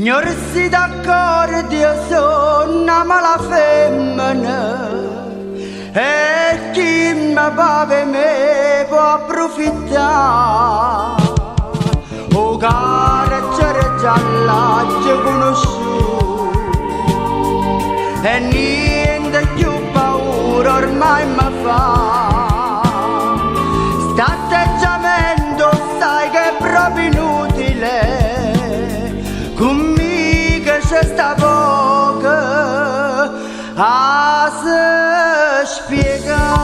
Signori d'accordo, io sono una mala femmina e chi mi pave me può approfittare. O carcere gialla ci conosciuto e niente più paura ormai mi fa. St'atteggiamento sai che è proprio inutile, conmigo c'è sta poco a se spiegare.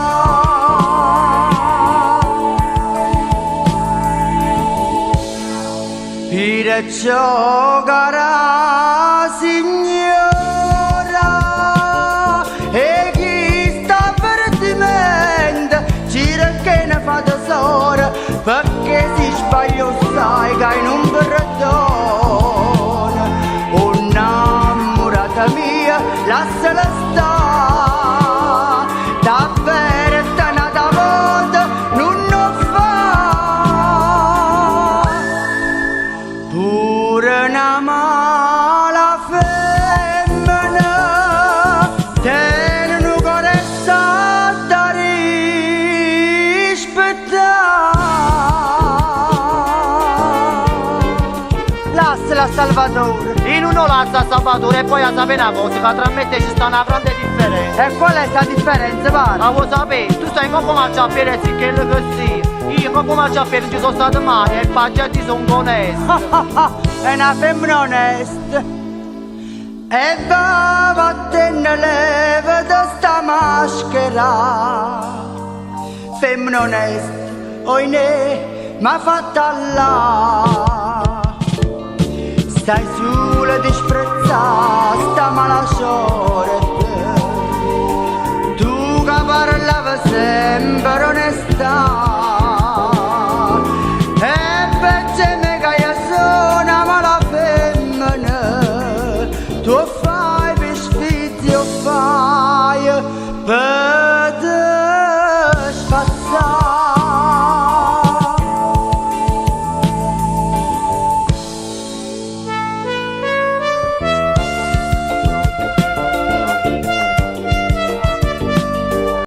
Perciò cara signora e chi sta perdimento gira che ne fa tesoro, perché si sbaglio sai che non perdona. Oh innamorata mia, lasciala stare, davvero sta nata volta non lo fa. Pure una mala femmina tiene un cuore da rispettare. Lasciala Salvatore, io non lascia Salvatore e poi a sapere una cosa, che tra me e te ci sta una grande differenza. E qual è sta differenza, pare? Ma vuoi sapere, tu sai come mangia a fare sì che è così. Io come mangia a fare ci sono stato mai e i paggetti sono onesti. È una femmina onesta e va vattene leva da sta maschera. Femmina onesta, oinè, m'ha fatta là. Stai sulle disprezzare sta mala sorte, tu che parlava sempre